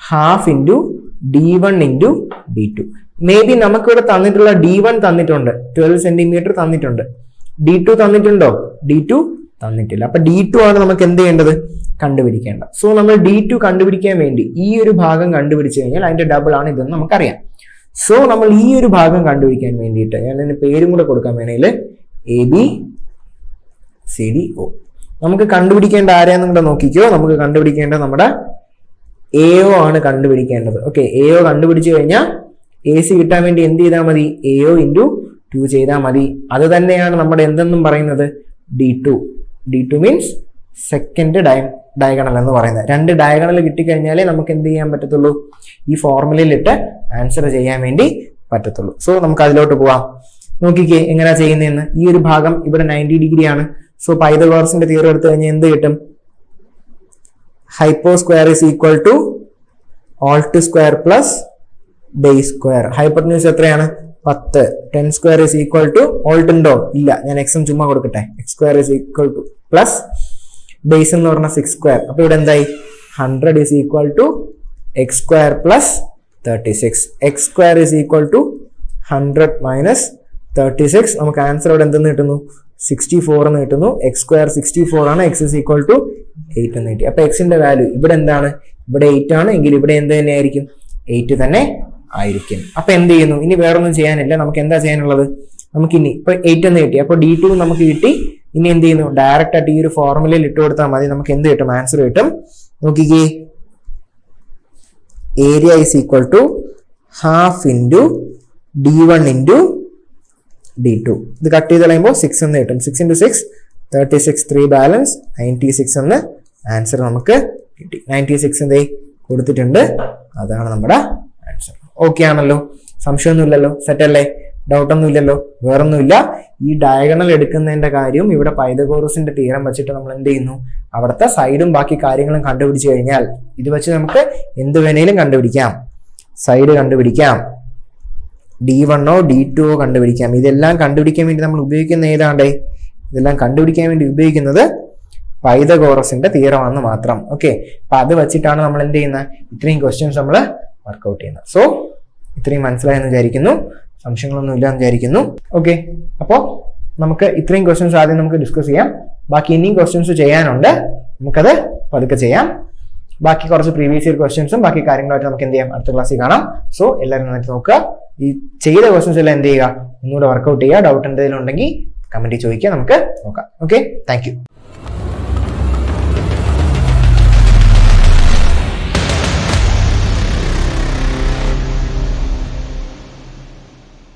half into d1 into d2. Maybe നമുക്കിവിടെ തന്നിട്ടുള്ള d1 തന്നിട്ടുണ്ട്, 12 സെന്റിമീറ്റർ തന്നിട്ടുണ്ട്. d2 തന്നിട്ടുണ്ടോ, d2 തന്നിട്ടില്ല. അപ്പൊ d2 ആണ് നമുക്ക് എന്ത് ചെയ്യേണ്ടത്, കണ്ടുപിടിക്കേണ്ടത്. സോ നമ്മൾ d2 കണ്ടുപിടിക്കാൻ വേണ്ടി ഈ ഒരു ഭാഗം കണ്ടുപിടിച്ചു കഴിഞ്ഞാൽ അതിന്റെ ഡബിൾ ആണ് ഇതെന്ന് നമുക്കറിയാം. സോ നമ്മൾ ഈ ഒരു ഭാഗം കണ്ടുപിടിക്കാൻ വേണ്ടിയിട്ട് ഞാൻ അതിന് പേരും കൂടെ കൊടുക്കാൻ വേണമെങ്കിൽ ABCDO. നമുക്ക് കണ്ടുപിടിക്കേണ്ട ആരെയാന്ന് കൂടെ നോക്കിക്കോ. നമുക്ക് കണ്ടുപിടിക്കേണ്ടത് നമ്മുടെ AO ആണ് കണ്ടുപിടിക്കേണ്ടത്. ഓക്കെ, AO കണ്ടുപിടിച്ചു കഴിഞ്ഞാൽ AC കിട്ടാൻ വേണ്ടി എന്ത് ചെയ്താൽ മതി, AO ഇൻറ്റു 2 ചെയ്താൽ മതി. അത് തന്നെയാണ് നമ്മുടെ എന്തെന്നും പറയുന്നത്, D2 മീൻസ് സെക്കൻഡ് ഡയഗണൽ എന്ന് പറയുന്നത്. 2 ഡയഗണൽ കിട്ടിക്കഴിഞ്ഞാലേ നമുക്ക് എന്ത് ചെയ്യാൻ പറ്റത്തുള്ളൂ, ഈ ഫോർമുലയിലിട്ട് ആൻസർ ചെയ്യാൻ വേണ്ടി പറ്റത്തുള്ളൂ. സോ നമുക്ക് അതിലോട്ട് പോവാം. നോക്കിക്കേ എങ്ങനെയാ ചെയ്യുന്നതെന്ന്. ഈ ഒരു ഭാഗം ഇവിടെ 90 ഡിഗ്രി ആണ്. സോ പൈതഗോറസിന്റെ തിയറം എടുത്തു കഴിഞ്ഞാൽ എന്ത് കിട്ടും, hypo square is equal to alt square plus base square. Hypotenuse എത്രയാണ്, 10. 10 square is equal to alt ഉണ്ടോ, ഇല്ല, ഞാൻ എക്സും ചുമ്മാ കൊടുക്കട്ടെ. X square is equal to plus base എന്ന് പറഞ്ഞാൽ 6 സ്ക്വയർ. അപ്പൊ ഇവിടെ എന്തായി, 100 is equal to x square plus 36. X square is equal to 100 minus 36. നമുക്ക് ആൻസർ ഇവിടെ എന്തെന്ന് കിട്ടുന്നു, 64 എന്ന് കിട്ടുന്നു. എക്സ് സ്ക്വയർ 64 ആണ്, എക്സ് ഇസ് ഈക്വൽ ടു 8 എന്ന് കിട്ടി. അപ്പൊ എക്സിന്റെ വാല്യൂ ഇവിടെ എന്താണ്, ഇവിടെ 8 ആണ് എങ്കിൽ ഇവിടെ എന്ത് തന്നെ ആയിരിക്കും, 8 തന്നെ ആയിരിക്കും. അപ്പൊ എന്ത് ചെയ്യുന്നു, ഇനി വേറൊന്നും ചെയ്യാനില്ല. നമുക്ക് എന്താ ചെയ്യാനുള്ളത്, നമുക്ക് ഇനി ഇപ്പൊ 8 എന്ന് കിട്ടി. അപ്പൊ D2 നമുക്ക് കിട്ടി. ഇനി എന്ത് ചെയ്യുന്നു, ഡയറക്റ്റ് ആയിട്ട് ഈ ഒരു ഫോർമുലയിൽ ഇട്ട് കൊടുത്താൽ മതി. നമുക്ക് എന്ത് കിട്ടും, ആൻസർ കിട്ടും. നോക്കിക്കേ, area is equal to half into d1 into d2. ഇത് കട്ട് ചെയ്ത് കളയുമ്പോൾ 6 എന്ന് കിട്ടും. 6 into 6 36, 3 ബാലൻസ് 96 എന്ന് ആൻസർ നമുക്ക് കിട്ടി. 96 എന്തേ കൊടുത്തിട്ടുണ്ട്, അതാണ് നമ്മുടെ ആൻസർ. ഓക്കെ ആണല്ലോ, സംശയമൊന്നുമില്ലല്ലോ, സെറ്റ് അല്ലേ, ഡൗട്ട് ഒന്നും ഇല്ലല്ലോ, വേറൊന്നുമില്ല. ഈ ഡയഗണൽ എടുക്കുന്നതിന്റെ കാര്യവും ഇവിടെ പൈതഗോറസിന്റെ തിയറം വെച്ചിട്ട് നമ്മൾ എന്ത് ചെയ്യുന്നു, അവിടുത്തെ സൈഡും ബാക്കി കാര്യങ്ങളും കണ്ടുപിടിച്ചു കഴിഞ്ഞാൽ ഇത് വെച്ച് നമുക്ക് എന്ത് വേണേലും കണ്ടുപിടിക്കാം. സൈഡ് കണ്ടുപിടിക്കാം, D1 D2 കണ്ടുപിടിക്കാം. ഇതെല്ലാം കണ്ടുപിടിക്കാൻ വേണ്ടി നമ്മൾ ഉപയോഗിക്കുന്ന ഏതാണ്ടേ, ഇതെല്ലാം കണ്ടുപിടിക്കാൻ വേണ്ടി ഉപയോഗിക്കുന്നത് പൈതഗോറസിന്റെ തിയറമാണെന്ന് മാത്രം. ഓക്കെ, അപ്പൊ അത് വെച്ചിട്ടാണ് നമ്മൾ എന്ത് ചെയ്യുന്നത്, ഇത്രയും ക്വസ്റ്റ്യൻസ് നമ്മൾ വർക്ക്ഔട്ട് ചെയ്യുന്നത്. സോ ഇത്രയും മനസ്സിലായെന്ന് വിചാരിക്കുന്നു, സംശയങ്ങളൊന്നും ഇല്ലാന്ന് വിചാരിക്കുന്നു. ഓക്കെ, അപ്പോൾ നമുക്ക് ഇത്രയും ക്വസ്റ്റ്യൻസ് ആദ്യം നമുക്ക് ഡിസ്കസ് ചെയ്യാം. ബാക്കി ഇനിയും ക്വസ്റ്റ്യൻസ് ചെയ്യാനുണ്ട്, നമുക്കത് പതുക്കെ ചെയ്യാം. ബാക്കി കുറച്ച് പ്രീവിയസ് ഇയർ ക്വസ്റ്റ്യൻസും ബാക്കി കാര്യങ്ങളായിട്ട് നമുക്ക് എന്ത് ചെയ്യാം, അടുത്ത ക്ലാസ്സിൽ കാണാം. സോ എല്ലാവരും നന്നായിട്ട് നോക്കുക. ഈ ചെയ്ത ക്വസ്റ്റ്യൻസ് എല്ലാം എന്ത് ചെയ്യുക, ഒന്നുകൂടെ വർക്ക്ഔട്ട് ചെയ്യുക. ഡൗട്ട് എന്തെങ്കിലും ഉണ്ടെങ്കിൽ കമന്റിൽ ചോദിക്കുക, നമുക്ക് നോക്കാം. Okay, thank you.